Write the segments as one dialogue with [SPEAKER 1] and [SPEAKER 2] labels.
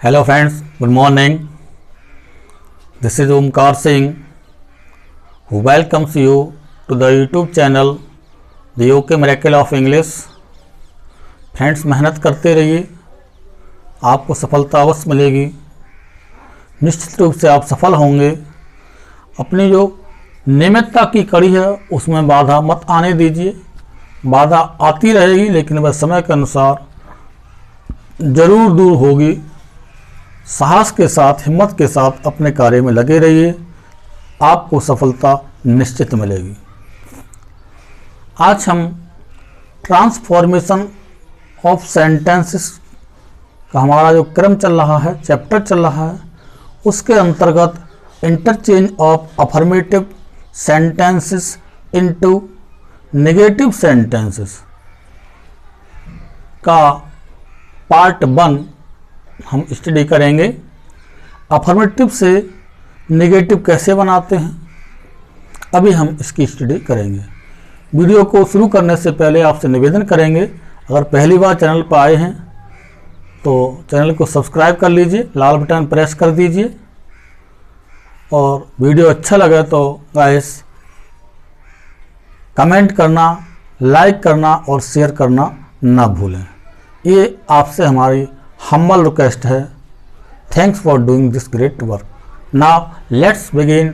[SPEAKER 1] Hello friends, good morning. This is Omkar Singh who welcomes you to the YouTube channel The OK Miracle of English. Friends, मेहनत करते रहिए, आपको सफलता अवश्य मिलेगी। निश्चित रूप से आप सफल होंगे। अपनी जो नियमितता की कड़ी है उसमें बाधा मत आने दीजिए। बाधा आती रहेगी लेकिन वह समय के अनुसार जरूर दूर होगी। साहस के साथ, हिम्मत के साथ अपने कार्य में लगे रहिए, आपको सफलता निश्चित मिलेगी। आज हम ट्रांसफॉर्मेशन ऑफ सेंटेंसेस का हमारा जो क्रम चल रहा है, चैप्टर चल रहा है, उसके अंतर्गत interchange of affirmative sentences into negative sentences का पार्ट 1 हम स्टडी करेंगे। अफर्मेटिव से नेगेटिव कैसे बनाते हैं, अभी हम इसकी स्टडी करेंगे। वीडियो को शुरू करने से पहले आपसे निवेदन करेंगे, अगर पहली बार चैनल पर आए हैं तो चैनल को सब्सक्राइब कर लीजिए, लाल बटन प्रेस कर दीजिए, और वीडियो अच्छा लगे तो गाइस कमेंट करना, लाइक करना और शेयर करना ना भूलें। ये आपसे हमारी हम्बल रिक्वेस्ट है। Thanks for doing this great work. Now let's begin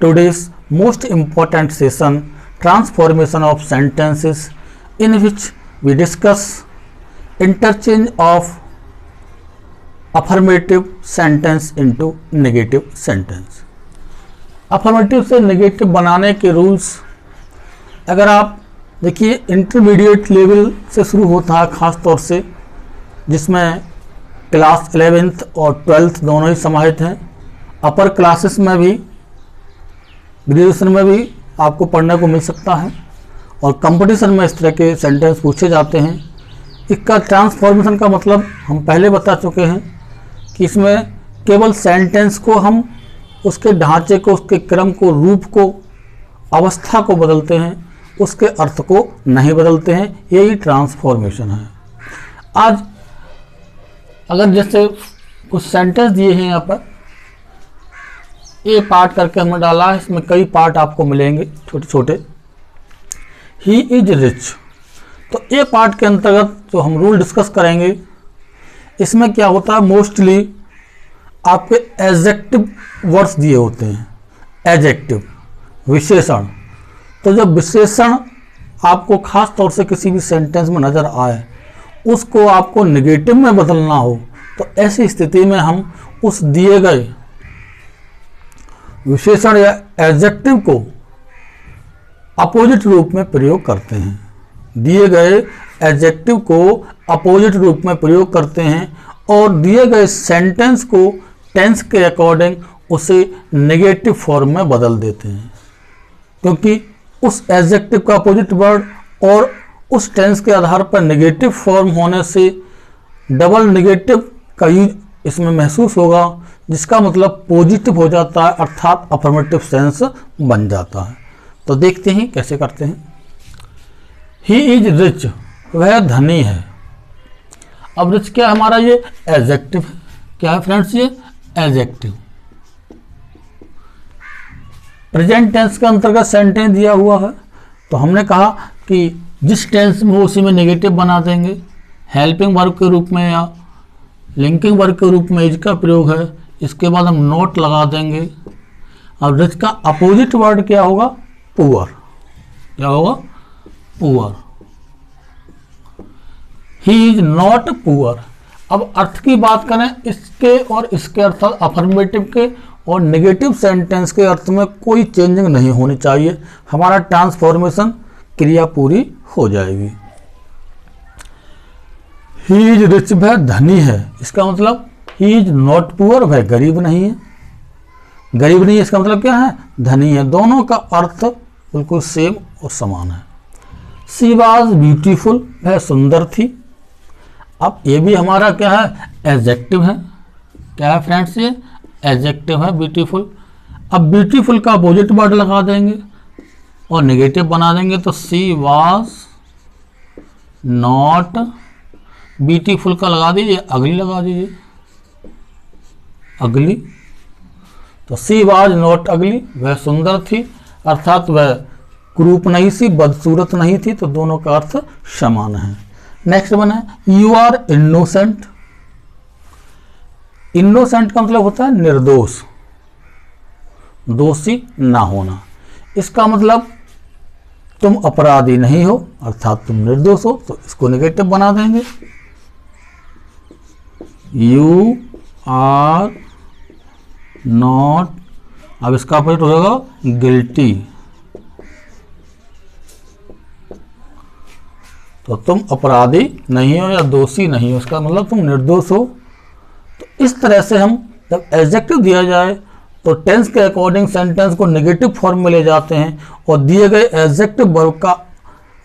[SPEAKER 1] today's most important session, transformation of sentences, in which we discuss interchange of affirmative sentence into negative sentence। affirmative से negative बनाने के rules, अगर आप देखिए intermediate level से शुरू होता है, ख़ास तौर से जिसमें क्लास 11th और 12th दोनों ही समाहित हैं। अपर क्लासेस में भी, ग्रेजुएशन में भी आपको पढ़ने को मिल सकता है, और कंपटीशन में इस तरह के सेंटेंस पूछे जाते हैं। इसका ट्रांसफॉर्मेशन का मतलब हम पहले बता चुके हैं कि इसमें केवल सेंटेंस को हम उसके ढांचे को, उसके क्रम को, रूप को, अवस्था को बदलते हैं, उसके अर्थ को नहीं बदलते हैं। यही ट्रांसफॉर्मेशन है। आज अगर जैसे कुछ सेंटेंस दिए हैं यहाँ पर, ये पार्ट करके हमने डाला है, इसमें कई पार्ट आपको मिलेंगे छोटे छोटे। ही इज रिच, तो ये पार्ट के अंतर्गत जो हम रूल डिस्कस करेंगे, इसमें क्या होता है, मोस्टली आपके एडजेक्टिव वर्ड्स दिए होते हैं। एडजेक्टिव, विशेषण। तो जब विशेषण आपको खास तौर से किसी भी सेंटेंस में नज़र आए, उसको आपको नेगेटिव में बदलना हो, तो ऐसी स्थिति में हम उस दिए गए विशेषण या एडजेक्टिव को अपोजिट रूप में प्रयोग करते हैं। दिए गए एडजेक्टिव को अपोजिट रूप में प्रयोग करते हैं और दिए गए सेंटेंस को टेंस के अकॉर्डिंग उसे नेगेटिव फॉर्म में बदल देते हैं, क्योंकि उस एडजेक्टिव का अपोजिट वर्ड और उस टेंस के आधार पर नेगेटिव फॉर्म होने से डबल नेगेटिव का यूज इसमें महसूस होगा, जिसका मतलब पॉजिटिव हो जाता है, अर्थात अफर्मेटिव सेंस बन जाता है। तो देखते हैं कैसे करते हैं। ही इज रिच, वह धनी है। अब रिच क्या है हमारा, ये एडजेक्टिव है। क्या है फ्रेंड्स, ये एडजेक्टिव। प्रेजेंट टेंस के अंतर्गत सेंटेंस दिया हुआ है, तो हमने कहा कि जिस टेंस में हो उसी में नेगेटिव बना देंगे। हेल्पिंग वर्ब के रूप में या लिंकिंग वर्ब के रूप में इज का प्रयोग है। इसके बाद हम नोट लगा देंगे। अब रिच का अपोजिट वर्ड क्या होगा, पुअर। क्या होगा, poor. He is not poor. अब अर्थ की बात करें, इसके और इसके अर्थात अफर्मेटिव के और नेगेटिव सेंटेंस के अर्थ में कोई चेंजिंग नहीं होनी चाहिए। हमारा ट्रांसफॉर्मेशन क्रिया पूरी हो जाएगी। ही इज रिच, वह धनी है। इसका मतलब ही इज नॉट पुअर, वह गरीब नहीं है। गरीब नहीं है, इसका मतलब क्या है, धनी है। दोनों का अर्थ बिल्कुल सेम और समान है। शी वॉज ब्यूटीफुल, वह सुंदर थी। अब ये भी हमारा क्या है, एडजेक्टिव है। क्या है फ्रेंड्स, ये एडजेक्टिव है, ब्यूटीफुल। अब ब्यूटीफुल का अपोजिट वर्ड लगा देंगे और नेगेटिव बना देंगे, तो शी वॉज नॉट ब्यूटीफुल का लगा दीजिए, अगली लगा दीजिए। अगली, तो सी वाज नॉट अगली, वह सुंदर थी, अर्थात वह कुरूप नहीं थी, बदसूरत नहीं थी, तो दोनों का अर्थ समान है। नेक्स्ट वन है यू आर इनोसेंट। इनोसेंट का मतलब होता है निर्दोष, दोषी ना होना। इसका मतलब तुम अपराधी नहीं हो, अर्थात तुम निर्दोष हो, तो इसको नेगेटिव बना देंगे। यू आर नॉट, अब इसका अपोजिट हो जाएगा गिल्टी, तो तुम अपराधी नहीं हो या दोषी नहीं हो, इसका मतलब तुम निर्दोष हो। तो इस तरह से हम जब एडजेक्टिव दिया जाए तो टेंस के अकॉर्डिंग सेंटेंस को नेगेटिव फॉर्म में ले जाते हैं और दिए गए एडजेक्टिव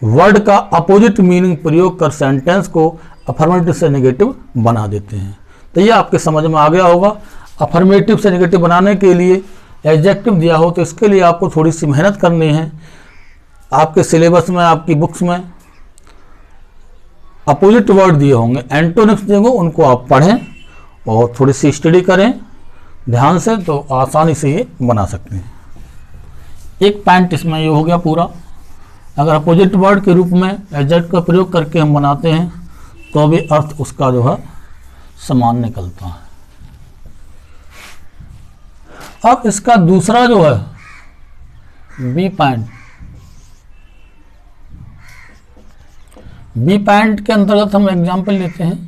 [SPEAKER 1] वर्ड का अपोजिट मीनिंग प्रयोग कर सेंटेंस को अफर्मेटिव से नेगेटिव बना देते हैं। तो ये आपके समझ में आ गया होगा। अफर्मेटिव से नेगेटिव बनाने के लिए एडजेक्टिव दिया हो तो इसके लिए आपको थोड़ी सी मेहनत करनी है। आपके सिलेबस में, आपकी बुक्स में अपोजिट वर्ड दिए होंगे, एंटोनिम्स दिए होंगे, उनको आप पढ़ें और थोड़ी सी स्टडी करें ध्यान से, तो आसानी से ये बना सकते हैं। एक पॉइंट इसमें ये हो गया पूरा। अगर अपोजिट वर्ड के रूप में एडजेक्टिव का प्रयोग करके हम बनाते हैं तो भी अर्थ उसका जो है समान निकलता है। अब इसका दूसरा जो है बी पॉइंट, बी पॉइंट के अंतर्गत हम एग्जाम्पल लेते हैं।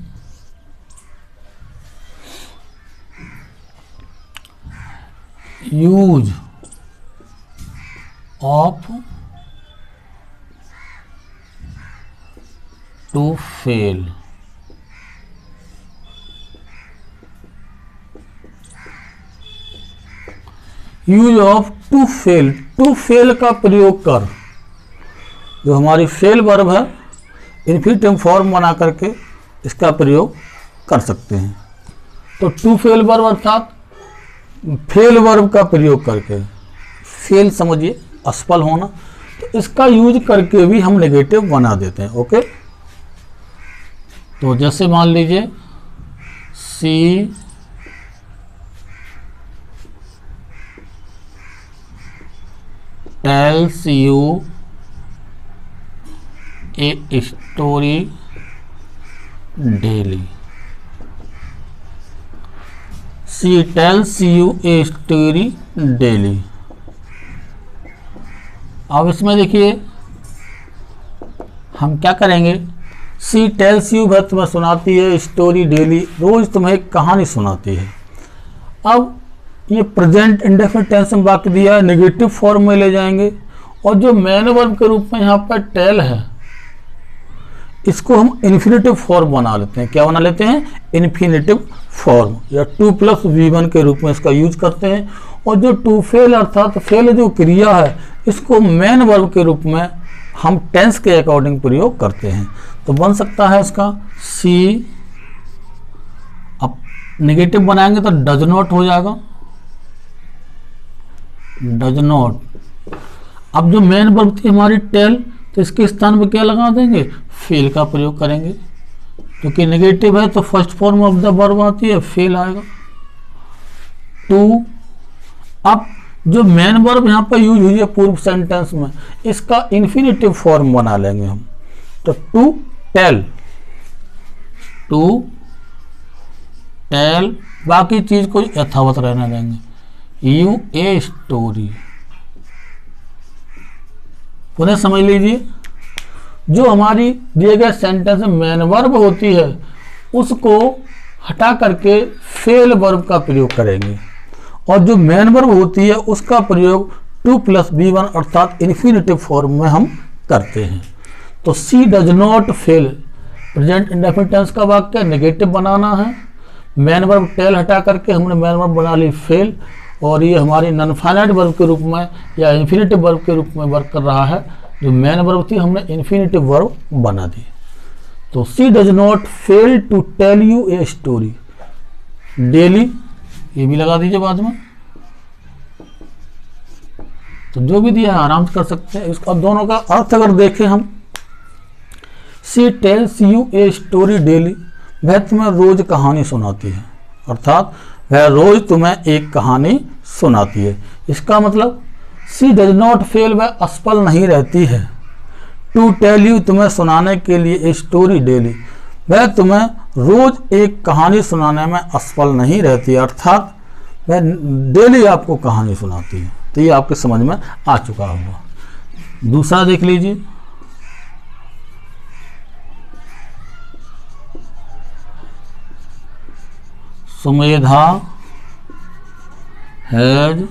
[SPEAKER 1] Use of to fail. Use of to fail, to fail का प्रयोग कर, जो हमारी फेल वर्ब है इन्फिनिटिव फॉर्म बना करके इसका प्रयोग कर सकते हैं। तो टू फेल वर्ब अर्थात फेल वर्ब का प्रयोग करके, फेल समझिए असफल होना, तो इसका यूज करके भी हम नेगेटिव बना देते हैं। ओके, तो जैसे मान लीजिए she tells you a story daily. She tells you a story daily. अब इसमें देखिए हम क्या करेंगे, सी टेल्स यू वह तुम्हें सुनाती है स्टोरी डेली, रोज तुम्हें एक कहानी सुनाती है। अब ये प्रेजेंट इंडेफिनिट टेंस में वाक्य दिया है, नेगेटिव फॉर्म में ले जाएंगे और जो मेन वर्ब के रूप में यहाँ पर टेल है इसको हम इन्फिनिटिव फॉर्म बना लेते हैं। क्या बना लेते हैं? इन्फिनिटिव फॉर्म, या 2+V1 के रूप में इसका यूज करते हैं। और जो टू फेल अर्थात फेल जो क्रिया है इसको मेन वर्ब के रूप में हम टेंस के अकॉर्डिंग प्रयोग करते हैं। तो बन सकता है इसका सी, अब नेगेटिव बनाएंगे तो डज नॉट हो जाएगा, डज नॉट। अब जो मेन वर्ब थी हमारी टेल, तो इसके स्थान पर क्या लगा देंगे? फेल का प्रयोग करेंगे, क्योंकि नेगेटिव है तो first form of the verb आती है, फेल आएगा। टू, अब जो मेन वर्ब यहाँ पर यूज हुई है पूर्व सेंटेंस में, इसका इन्फिनिटिव फॉर्म बना लेंगे हम। तो टू टेल, टू टेल, बाकी चीज को यथावत रहने देंगे। यू ए स्टोरी, पुनः समझ लीजिए, जो हमारी दिए गए सेंटेंस में मेन वर्ब होती है उसको हटा करके फेल वर्ब का प्रयोग करेंगे, और जो मेन वर्ब होती है उसका प्रयोग 2+V1 अर्थात इन्फिनिटिव फॉर्म में हम करते हैं। तो she does not fail, present indefinite tense का वाक्य, नेगेटिव बनाना है, मेन वर्ब टेल हटा करके हमने मेन वर्ब बना ली फेल, और ये हमारी नॉन फाइनाइट वर्ब के रूप में या इन्फिनिटिव वर्ब के रूप में वर्क कर रहा है। जो मेन वर्ब थी हमने इन्फिनिटिव वर्ब बना दी। तो she does not fail to tell you a story daily, ये भी लगा दीजिए बाद में। तो जो भी दिया है आराम से कर सकते हैं इसका। दोनों का अर्थ अगर देखें हम, she tells you a story daily, वह तुम्हें रोज कहानी सुनाती है, अर्थात वह रोज तुम्हें एक कहानी सुनाती है। इसका मतलब शी डज नॉट फेल, वह असफल नहीं रहती है। टू टेल यू, तुम्हें सुनाने के लिए ए स्टोरी डेली, वह तुम्हें रोज एक कहानी सुनाने में असफल नहीं रहती, अर्थात वह डेली आपको कहानी सुनाती है। तो ये आपके समझ में आ चुका होगा। दूसरा देख लीजिए, Sumedha has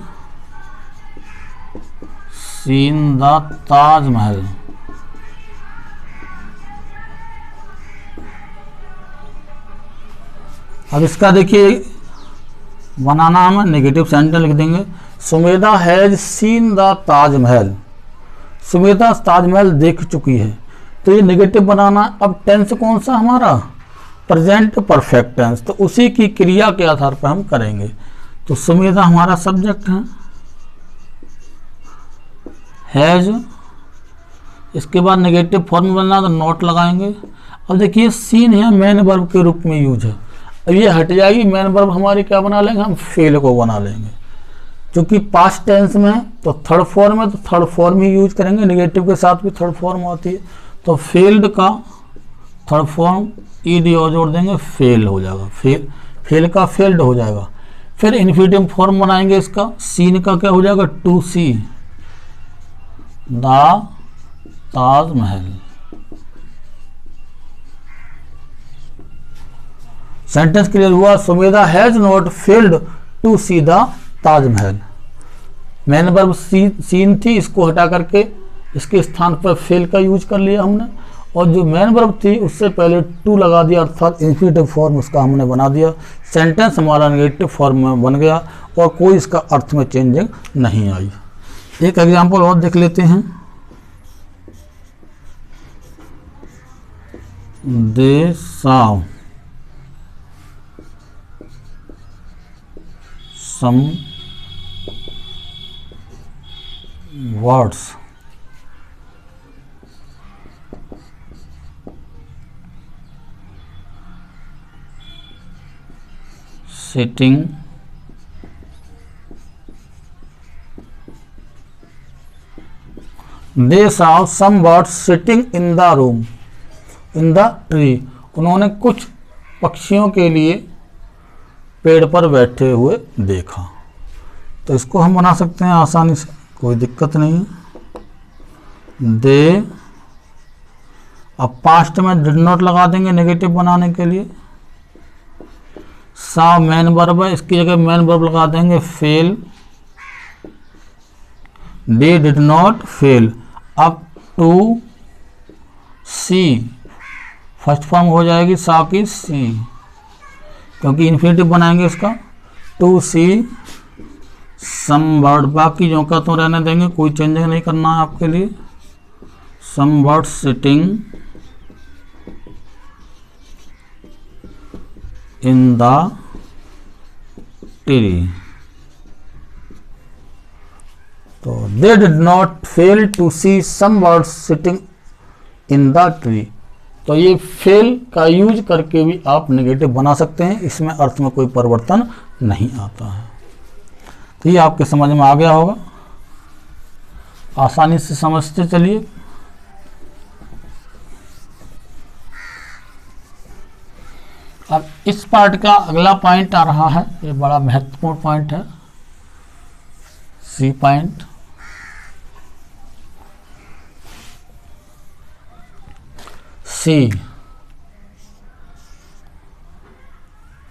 [SPEAKER 1] seen the Taj Mahal. अब इसका देखिए बनाना हम नेगेटिव सेंटेंस लिख देंगे। Sumedha has seen the Taj Mahal, Sumedha Taj Mahal देख चुकी है। तो ये नेगेटिव बनाना। अब टेंस कौन सा हमारा, प्रेजेंट परफेक्ट टेंस, तो उसी की क्रिया के आधार पर हम करेंगे। तो सुमेधा हमारा सब्जेक्ट है, हैज, इसके बाद नेगेटिव फॉर्म बनना तो नॉट लगाएंगे। अब देखिए सीन है मेन वर्ब के रूप में यूज है। अब ये हट जाएगी, मेन वर्ब हमारी क्या बना लेंगे, हम फेल को बना लेंगे। क्योंकि पास्ट टेंस में तो थर्ड फॉर्म है, तो थर्ड फॉर्म ही यूज करेंगे। नेगेटिव के साथ भी थर्ड फॉर्म होती है, तो फेल्ड का थर्ड फॉर्म ईडी और जोड़ देंगे, फेल हो जाएगा। फेल का फेल्ड हो जाएगा। फिर इन्फिनिटिव फॉर्म बनाएंगे इसका, सीन का क्या हो जाएगा, to see the Taj Mahal. Sentence clear हुआ। Sumedha has not failed to see the Taj Mahal. Main verb seen थी, इसको हटा करके इसके स्थान पर फेल का यूज कर लिया हमने, और जो मेन वर्ब थी उससे पहले टू लगा दिया, अर्थात इन्फिनिटिव फॉर्म उसका हमने बना दिया। सेंटेंस हमारा नेगेटिव फॉर्म में बन गया और कोई इसका अर्थ में चेंजिंग नहीं आई। एक एग्जांपल और देख लेते हैं। दे saw some words sitting they saw some birds sitting in the room in the tree। उन्होंने कुछ पक्षियों के लिए पेड़ पर बैठे हुए देखा। तो इसको हम बना सकते हैं आसानी से, कोई दिक्कत नहीं है। दे, अब पास्ट में डिड नॉट लगा देंगे नेगेटिव बनाने के लिए। सा मेन वर्ब है, इसकी जगह मेन वर्ब लगा देंगे fail. They did not fail. अब टू सी फर्स्ट फॉर्म हो जाएगी सा की सी, क्योंकि इन्फिनिटिव बनाएंगे इसका। टू सी सम बर्ड, बाकी जो का तो रहने देंगे, कोई चेंजिंग नहीं करना है आपके लिए। Some bird sitting in the tree. तो they did not fail to see some bird sitting in the tree. तो ये फेल का यूज करके भी आप नेगेटिव बना सकते हैं, इसमें अर्थ में कोई परिवर्तन नहीं आता है। तो ये आपके समझ में आ गया होगा, आसानी से समझते चलिए। अब इस पार्ट का अगला पॉइंट आ रहा है, ये बड़ा महत्वपूर्ण पॉइंट है, सी पॉइंट। सी,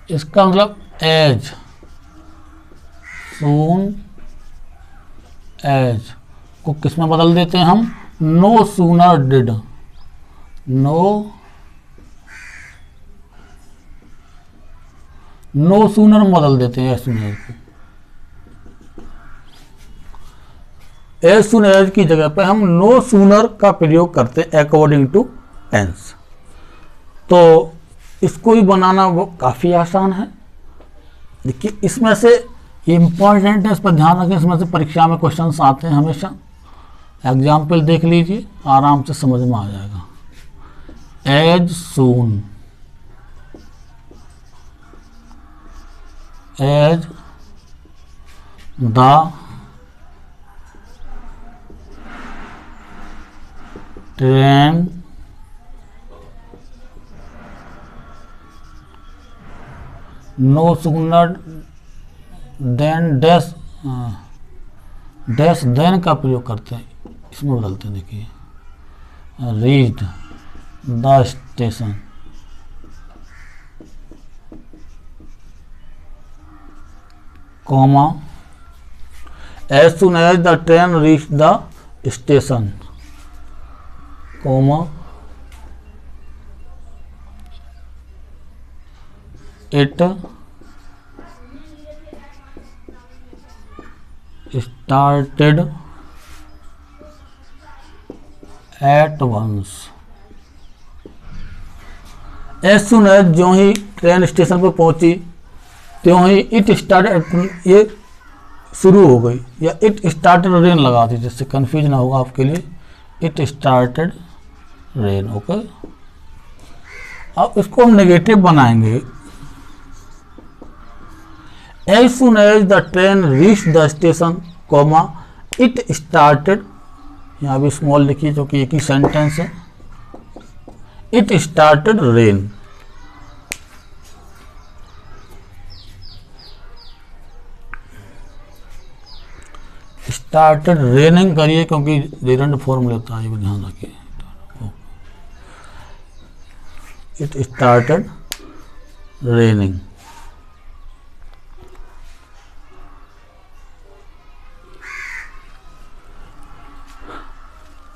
[SPEAKER 1] इसका मतलब एज, सून एज को किस में बदल देते हैं हम, no sooner did, no sooner में बदल देते हैं एज सून एज को। एज सून एज की जगह पे हम नो सूनर का प्रयोग करते हैं अकॉर्डिंग टू टेंस। तो इसको भी बनाना वो काफ़ी आसान है। देखिए इसमें से इम्पॉर्टेंट है, इस पर ध्यान रखें, इसमें से परीक्षा में क्वेश्चंस आते हैं हमेशा। एग्जाम्पल देख लीजिए, आराम से समझ में आ जाएगा। As soon, as the train no sooner than dash dash then का प्रयोग करते हैं, इसमें बदलते हैं। देखिए reached the station, comma as soon as the train reach the station, comma it started at once। As soon as जो ही ट्रेन स्टेशन पर पहुंची त्यों ही इट स्टार्टेड, ये शुरू हो गई, या इट स्टार्टेड रेन लगा दी जिससे कंफ्यूज ना होगा आपके लिए। It started rain, okay. अब इसको हम नेगेटिव बनाएंगे। As soon as the train reach the station, comma it started, यहाँ भी स्मॉल लिखिए क्योंकि एक ही सेंटेंस है। It started rain, started raining करिए क्योंकि रिडंड फॉर्म लेता है, ये भी ध्यान रखिए। It started raining.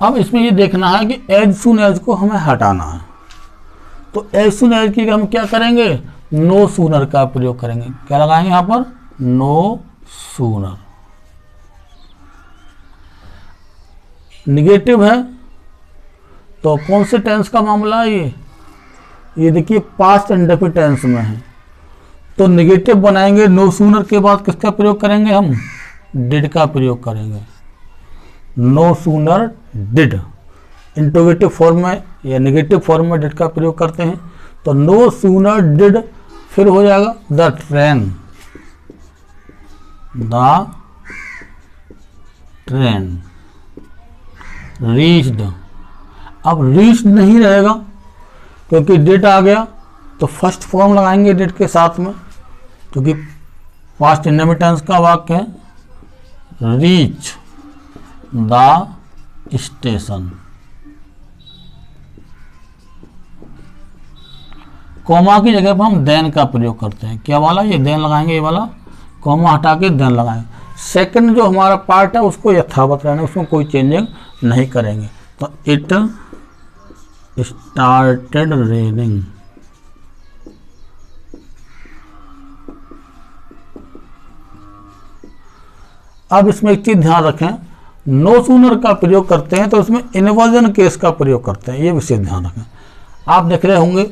[SPEAKER 1] अब इसमें ये देखना है कि एज सुन एज को हमें हटाना है, तो एज सुन एज की हम क्या करेंगे, नो सूनर का प्रयोग करेंगे। क्या लगाएंगे यहाँ पर, नो सूनर। निगेटिव है तो कौन से टेंस का मामला है ये देखिए पास्ट इंडेफिनिट टेंस में है, तो निगेटिव बनाएंगे। नो सूनर के बाद किसका प्रयोग करेंगे हम, डिड का प्रयोग करेंगे। No sooner did, interrogative form में या नेगेटिव फॉर्म में डिड का प्रयोग करते हैं, तो नो सूनर डिड फिर हो जाएगा the train, the train reached. अब रीच्ड नहीं रहेगा क्योंकि डिड आ गया, तो फर्स्ट फॉर्म लगाएंगे डिड के साथ में क्योंकि पास्ट इंडेफिनिट टेंस का वाक्य है, रीच द स्टेशन। कॉमा की जगह पर हम देन का प्रयोग करते हैं। क्या वाला, ये देन लगाएंगे, ये वाला कॉमा हटा के देन लगाएंगे। सेकंड जो हमारा पार्ट है उसको यथावत रहना, उसमें कोई चेंजिंग नहीं करेंगे। तो इट स्टार्टेड रेनिंग, अब इसमें एक चीज ध्यान रखें, नो सूनर का प्रयोग करते हैं तो इसमें इन्वर्जन केस का प्रयोग करते हैं, ये विशेष ध्यान रखें। आप देख रहे होंगे,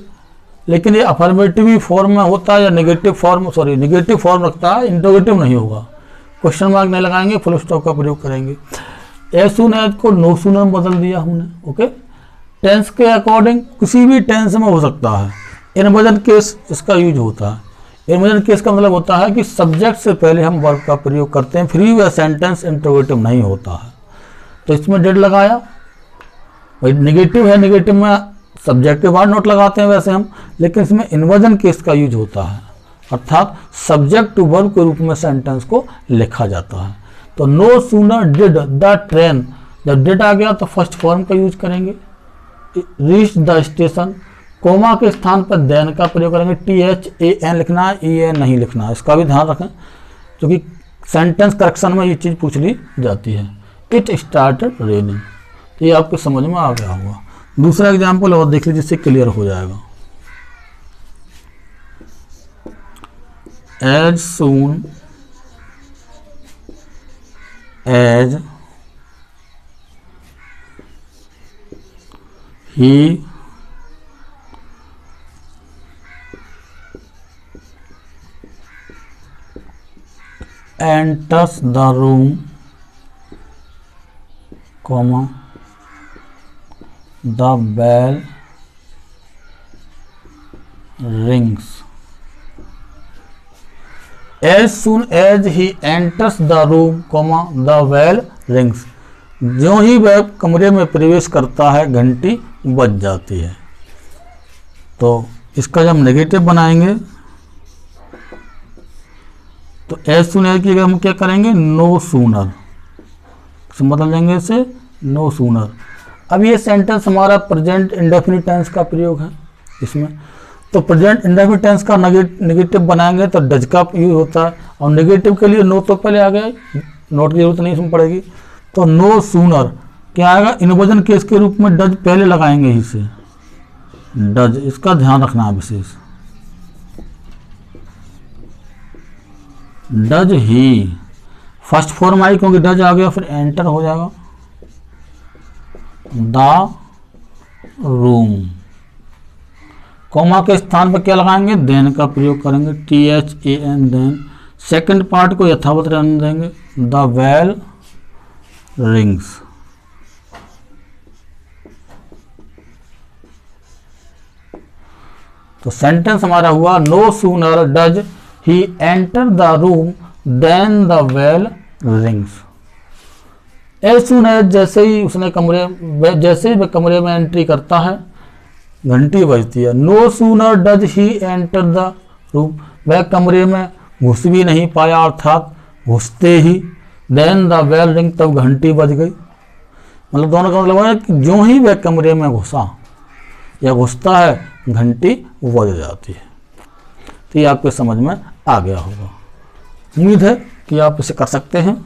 [SPEAKER 1] लेकिन ये अफर्मेटिव फॉर्म में होता है या negative form, sorry negative form रखता है, इंटरोगेटिव नहीं होगा। क्वेश्चन मार्क नहीं लगाएंगे, फुल स्टॉप का प्रयोग करेंगे। एज सून एज को नो सूनर में बदल दिया हमने, ओके। टेंस के अकॉर्डिंग किसी भी टेंस में हो सकता है। इन्वर्जन केस इसका यूज होता है। इन्वर्जन केस का मतलब होता है कि सब्जेक्ट से पहले हम वर्ब का प्रयोग करते हैं, फिर वह सेंटेंस इंटरोगेटिव नहीं होता है। तो इसमें डिड लगाया, भाई नेगेटिव है, नेगेटिव में सब्जेक्ट के बाद नोट लगाते हैं वैसे हम, लेकिन इसमें इन्वर्जन केस का यूज होता है, अर्थात सब्जेक्ट टू वर्ब के रूप में सेंटेंस को लिखा जाता है। तो no sooner did the train, जब डिड आ गया तो फर्स्ट फॉर्म का यूज करेंगे, रीच द स्टेशन, कोमा के स्थान पर देन का प्रयोग करेंगे। THAN लिखना है, EN नहीं लिखना है, इसका भी ध्यान रखें क्योंकि सेंटेंस करेक्शन में ये चीज़ पूछ ली जाती है। इट स्टार्टेड रेनिंग, तो ये आपके समझ में आ गया होगा। दूसरा एग्जाम्पल और देख लीजिए, जिससे क्लियर हो जाएगा। As soon as he enters the room, comma the bell rings। As soon as he enters the room comma the bell rings, जो ही वह कमरे में प्रवेश करता है घंटी बज जाती है। तो इसका जब नेगेटिव बनाएंगे तो एज सुन एज की हम क्या करेंगे, नो सूनर, बदल देंगे इसे नो सूनर। अब ये सेंटेंस हमारा प्रेजेंट इंडेफिनिट टेंस का प्रयोग है इसमें। तो प्रेजेंट इंडेफिनिट टेंस का नेगेटिव बनाएंगे तो डज का यूज होता है, और नेगेटिव के लिए नो तो पहले आ गया, नोट की जरूरत नहीं इसमें पड़ेगी। तो नो सूनर क्या आएगा, इनवर्जन केस के रूप में डज पहले लगाएंगे ही से, डज, इसका ध्यान रखना है विशेष। Does he first form I क्योंकि डज आ गया, फिर एंटर हो जाएगा द रूम, कॉमा के स्थान पर क्या लगाएंगे, देन का प्रयोग करेंगे, THAN देन। सेकंड पार्ट को यथावत रहने देंगे, द बेल रिंग्स। तो सेंटेंस हमारा हुआ no sooner does he enter the room then the bell rings. As soon as जैसे ही उसने जैसे ही वह कमरे में एंट्री करता है घंटी बजती है। No sooner does he enter the room, वह कमरे में घुस भी नहीं पाया, अर्थात घुसते ही देन द बेल रिंग, तब घंटी बज गई। मतलब दोनों का मतलब है कि जो ही वह कमरे में घुसा या घुसता है घंटी बज जाती है। तो ये आपको समझ में आ गया होगा। उम्मीद है कि आप इसे कर सकते हैं।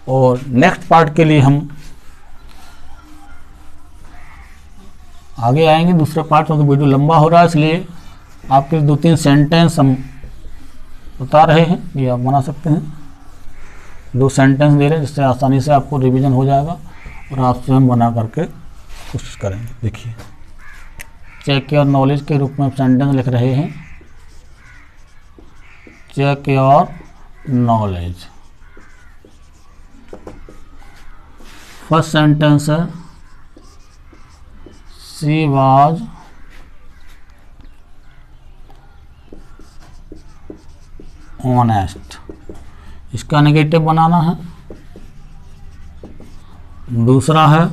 [SPEAKER 1] और नेक्स्ट पार्ट के लिए हम आगे आएंगे दूसरे पार्ट में। तो वीडियो लंबा हो रहा है इसलिए आपके 2-3 सेंटेंस हम बता रहे हैं, ये आप बना सकते हैं। 2 सेंटेंस दे रहे हैं जिससे आसानी से आपको रिवीजन हो जाएगा और आप स्वयं बना करके कोशिश करेंगे। देखिए, चेक योर नॉलेज के रूप में सेंटेंस लिख रहे हैं। Check your knowledge. First sentence है शी वाज ऑनेस्ट, इसका नेगेटिव बनाना है। दूसरा है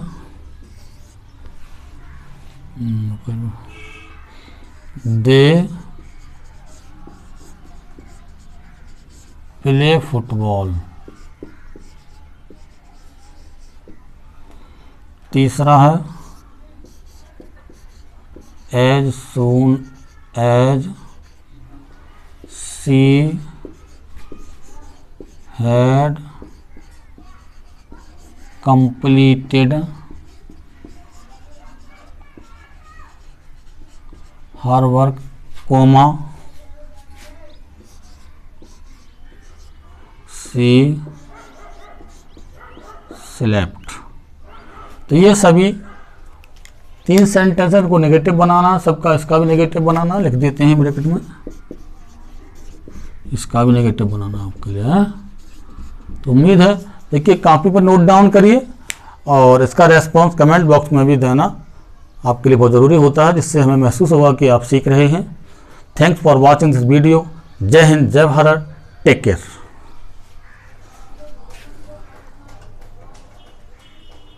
[SPEAKER 1] दे प्ले फुटबॉल। तीसरा है as soon as she had completed her work, comma she slept। तो ये सभी 3 सेंटेंस को नेगेटिव बनाना, सबका इसका भी नेगेटिव बनाना लिख देते हैं ब्रैकेट में, इसका भी नेगेटिव बनाना आपके लिए है। तो उम्मीद है, देखिए कॉपी पर नोट डाउन करिए और इसका रेस्पॉन्स कमेंट बॉक्स में भी देना आपके लिए बहुत ज़रूरी होता है, जिससे हमें महसूस होगा कि आप सीख रहे हैं। Thanks for watching this video. जय हिंद, जय भारत, टेक केयर।